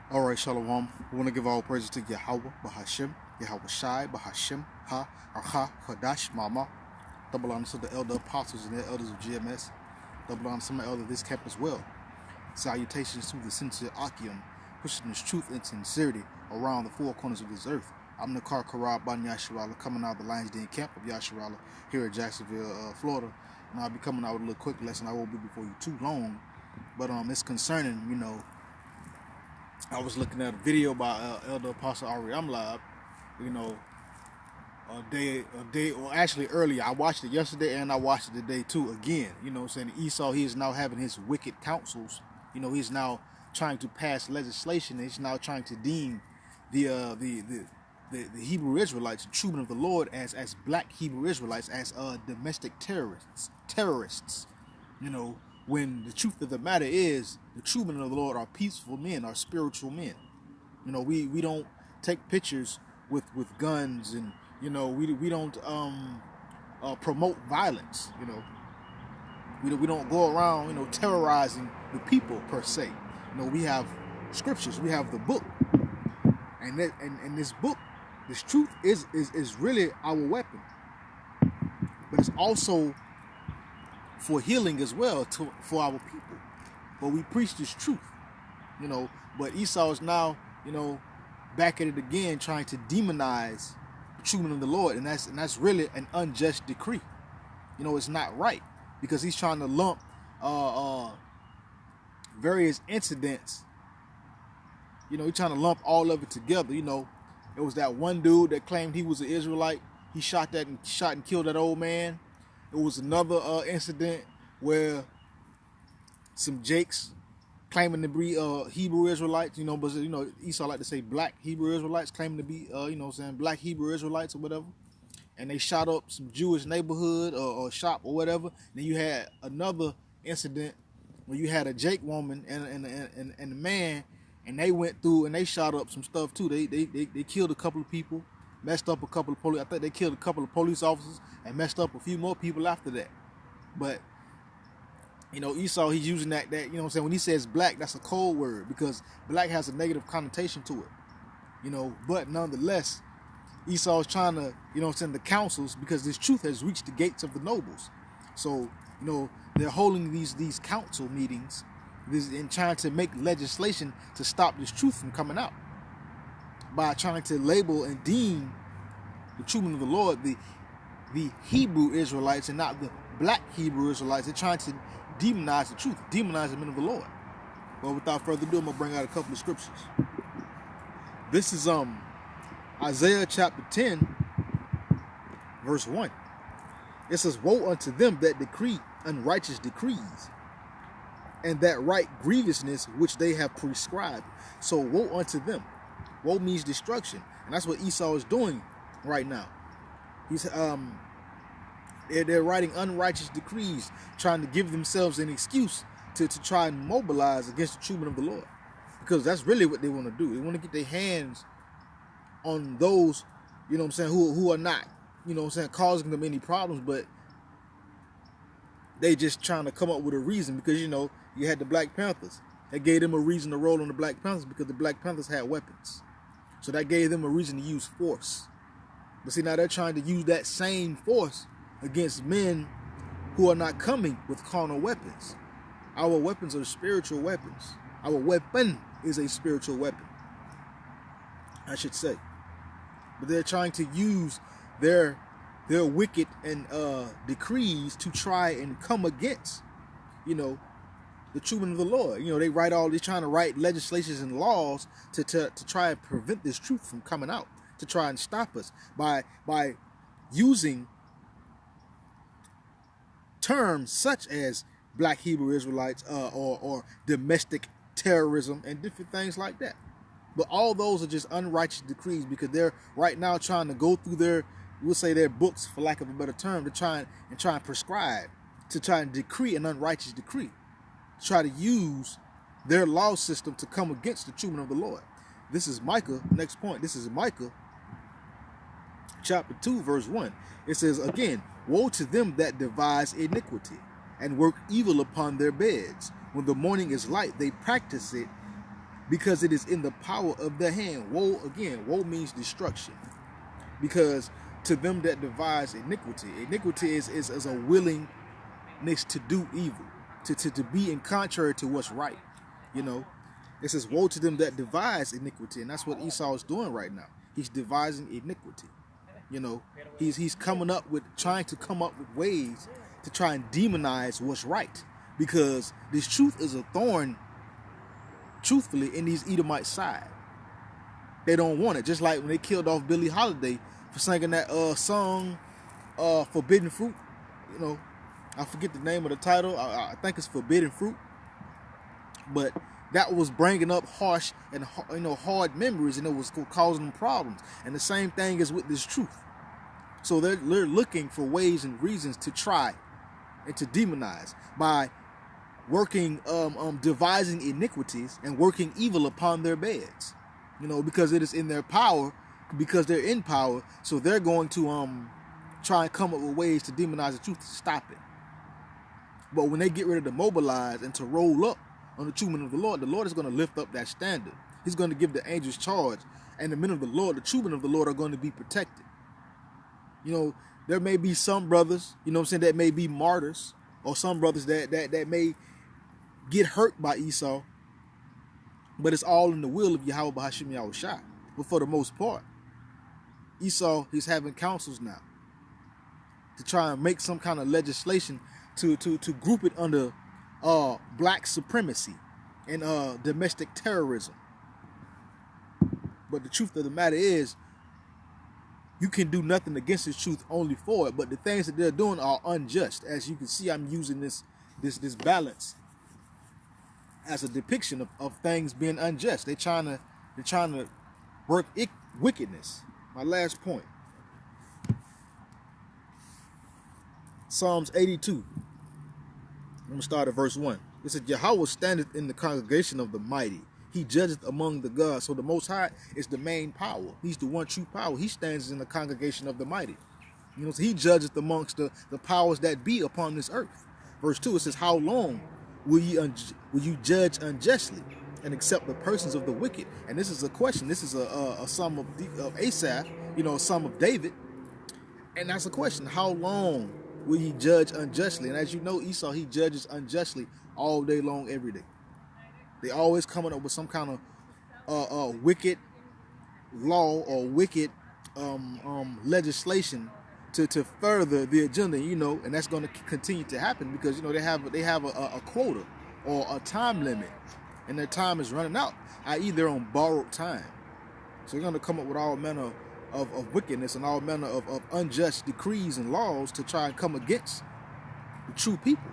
All right, Shalom. We want to give all praises to Yahweh, Bahashem, Yahweh Shai, Bahashem, Ha, Archa, Hadash, Mama. Double honor to the elder apostles and the elders of GMS. Double honor to my elder of this camp as well. Salutations to the sincere Akim, pushing this truth and sincerity around the four corners of this earth. I'm Nakar Karab Ban Yasharala, coming out of the Lions Den camp of Yasharala here at Jacksonville, Florida. And I'll be coming out with a little quick lesson. I won't be before you too long, but it's concerning, I was looking at a video by Elder Apostle Ari Amlab, or actually earlier. I watched it yesterday and I watched it today too again. Saying Esau, he is now having his wicked counsels. He's now trying to pass legislation. He's now trying to deem the Hebrew Israelites, the children of the Lord, as black Hebrew Israelites, as domestic terrorists. When the truth of the matter is, the true men of the Lord are peaceful men, are spiritual men. We don't take pictures with guns, and we don't promote violence. We don't go around terrorizing the people per se. We have scriptures, we have the book, and this book, this truth is really our weapon, but it's also for healing as well for our people. But we preach this truth, but Esau is now, back at it again, trying to demonize the children of the Lord, and that's really an unjust decree. It's not right, because he's trying to lump various incidents. He's trying to lump all of it together. It was that one dude that claimed he was an Israelite. He shot and killed that old man. It was another incident where some Jakes claiming to be Hebrew Israelites, but Esau like to say black Hebrew Israelites, claiming to be black Hebrew Israelites or whatever, and they shot up some Jewish neighborhood or shop or whatever. Then you had another incident where you had a Jake woman and a man, and they went through and they shot up some stuff too. They killed a couple of people, messed up a couple of police. I think they killed a couple of police officers and messed up a few more people after that. But Esau, he's using that when he says black, that's a cold word, because black has a negative connotation to it. But nonetheless, Esau is trying to the councils, because this truth has reached the gates of the nobles. So they're holding these council meetings and trying to make legislation to stop this truth from coming out, by trying to label and deem the children of the Lord the Hebrew Israelites and not the black Hebrew Israelites. They're trying to demonize the truth, demonize the men of the Lord. Well, without further ado, I'm going to bring out a couple of scriptures. This is Isaiah chapter 10, verse 1. It says, "Woe unto them that decree unrighteous decrees, and that write grievousness which they have prescribed." So woe unto them. Woe means destruction, and that's what Esau is doing right now. He's they're writing unrighteous decrees, trying to give themselves an excuse to try and mobilize against the children of the Lord, because that's really what they want to do. They want to get their hands on those, who are not, causing them any problems, but they just trying to come up with a reason, because you had the Black Panthers. That gave them a reason to roll on the Black Panthers, because the Black Panthers had weapons. So that gave them a reason to use force. But see, now they're trying to use that same force against men who are not coming with carnal weapons. Our weapons are spiritual weapons. Our weapon is a spiritual weapon, I should say. But they're trying to use their wicked and decrees to try and come against, the children of the Lord. They're trying to write legislations and laws to try and prevent this truth from coming out, to try and stop us by using terms such as black Hebrew Israelites or domestic terrorism and different things like that. But all those are just unrighteous decrees, because they're right now trying to go through their books, for lack of a better term, to try and prescribe, to try and decree an unrighteous decree, to try to use their law system to come against the children of the Lord. This is Micah, next point. This is Micah chapter 2, verse 1. It says, again, "Woe to them that devise iniquity, and work evil upon their beds. When the morning is light, they practice it, because it is in the power of their hand. Woe, again, woe means destruction. Because to them that devise iniquity, iniquity is a willingness to do evil, to be in contrary to what's right. You know, it says, woe to them that devise iniquity. And that's what Esau is doing right now. He's devising iniquity. You know, he's trying to come up with ways to try and demonize what's right. Because this truth is a thorn, truthfully, in these Edomites' side. They don't want it. Just like when they killed off Billie Holiday for singing that song, Forbidden Fruit. You know, I forget the name of the title. I think it's Forbidden Fruit. But that was bringing up harsh and hard memories, and it was causing them problems. And the same thing is with this truth. So they're looking for ways and reasons to try and to demonize by working, devising iniquities and working evil upon their beds. You know, because it is in their power, because they're in power, so they're going to try and come up with ways to demonize the truth to stop it. But when they get ready to mobilize and to roll up on the true men of the Lord is going to lift up that standard. He's going to give the angels charge, and the men of the Lord, the true men of the Lord, are going to be protected. You know, there may be some brothers, you know what I'm saying, that may be martyrs, or some brothers that may get hurt by Esau, but it's all in the will of Yahweh B'Hashem Yahushua. But for the most part, Esau, he's having councils now to try and make some kind of legislation to group it under black supremacy and domestic terrorism. But the truth of the matter is, you can do nothing against this truth, only for it. But the things that they're doing are unjust. As you can see, I'm using this balance as a depiction of things being unjust. They're trying to work wickedness. My last point. Psalms 82. I'm going to start at verse 1. It says, Yahweh standeth in the congregation of the mighty. He judgeth among the gods. So the Most High is the main power. He's the one true power. He stands in the congregation of the mighty. You know, so he judgeth amongst the powers that be upon this earth. Verse 2, it says, how long will you judge unjustly and accept the persons of the wicked? And this is a question. This is a psalm of Asaph, you know, a psalm of David. And that's a question. How long will ye judge unjustly? And as you know, Esau, he judges unjustly all day long, every day. They always coming up with some kind of wicked law or wicked legislation to further the agenda, you know, and that's going to continue to happen because, you know, they have a quota or a time limit, and their time is running out, i.e. they're on borrowed time. So they're going to come up with all manner of wickedness and all manner of unjust decrees and laws to try and come against the true people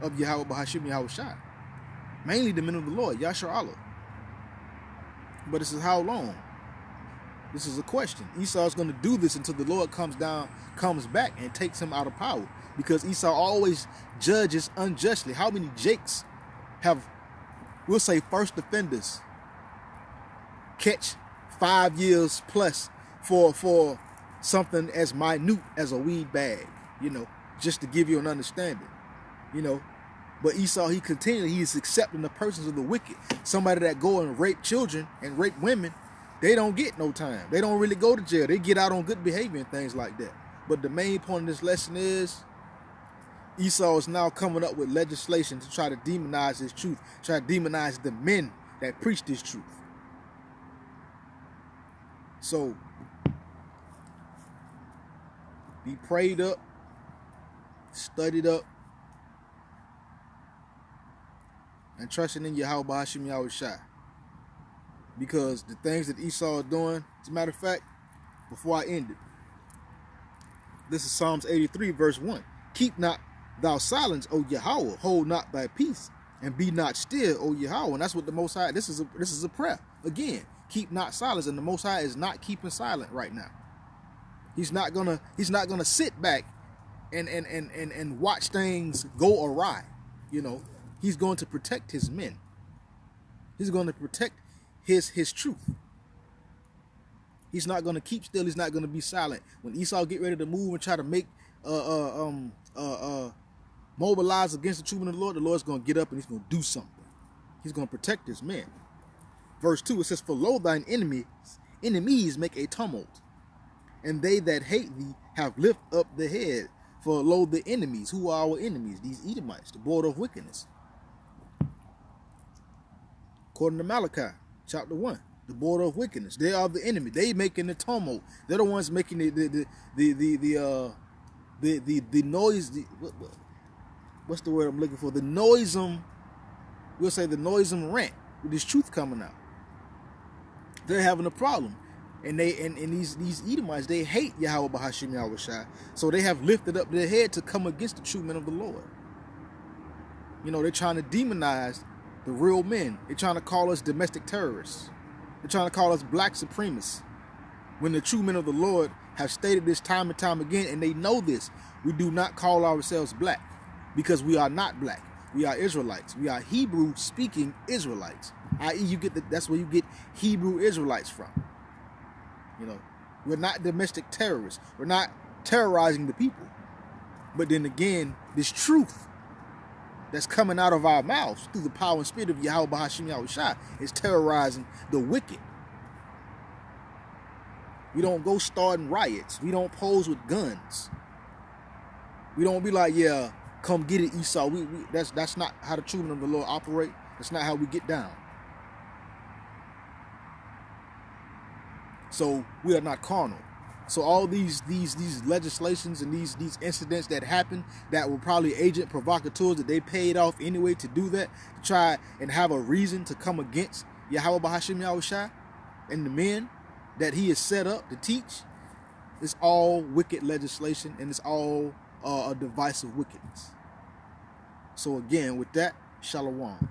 of Yahweh B'Hashem Yahushua. Mainly the men of the Lord, Yashar Allah. But this is how long? This is a question. Esau is going to do this until the Lord comes back and takes him out of power. Because Esau always judges unjustly. How many Jakes have, we'll say, first offenders catch 5 years plus for something as minute as a weed bag, you know, just to give you an understanding, you know. But Esau, he is accepting the persons of the wicked. Somebody that go and rape children and rape women, they don't get no time. They don't really go to jail. They get out on good behavior and things like that. But the main point of this lesson is Esau is now coming up with legislation to try to demonize this truth, try to demonize the men that preach this truth. So, be prayed up, studied up, and trusting in Yahweh B'Hashem Yahushua. Because the things that Esau is doing, as a matter of fact, before I end it, this is Psalms 83, verse 1. Keep not thou silence, O Yahweh, hold not thy peace, and be not still, O Yahweh. And that's what the Most High, this is a prayer. Again, keep not silence, and the Most High is not keeping silent right now. He's not gonna sit back and watch things go awry, you know. He's going to protect his men. He's going to protect his truth. He's not going to keep still. He's not going to be silent. When Esau get ready to move and try to make mobilize against the true men of the Lord's going to get up and he's going to do something. He's going to protect his men. verse 2, it says, for lo, thine enemies make a tumult, and they that hate thee have lifted up the head. For lo, the enemies, who are our enemies? These Edomites, the border of wickedness. According to Malachi, chapter 1, the border of wickedness. They are the enemy. They making the tumult. They're the ones making the noise. What's the word I'm looking for? The noisome. We'll say the noisome rant with this truth coming out. They're having a problem. And these Edomites, they hate Yahweh Bahashim Yahushua. So they have lifted up their head to come against the true men of the Lord. You know, they're trying to demonize the real men. They're trying to call us domestic terrorists. They're trying to call us black supremacists. When the true men of the Lord have stated this time and time again, and they know this, we do not call ourselves black, because we are not black. We are Israelites. We are Hebrew-speaking Israelites. I.e., that's where you get Hebrew Israelites from. You know, we're not domestic terrorists. We're not terrorizing the people. But then again, this truth that's coming out of our mouths through the power and spirit of Yahweh Bahashim Yahushua is terrorizing the wicked. We don't go starting riots. We don't pose with guns. We don't be like, yeah, come get it, Esau. That's not how the children of the Lord operate. That's not how we get down. So we are not carnal. So all these legislations and these incidents that happen that were probably agent provocateurs that they paid off anyway to do that, to try and have a reason to come against Yahweh Bahashim Yahushua and the men that he has set up to teach, it's all wicked legislation, and it's all a device of wickedness. So again, with that, shalom.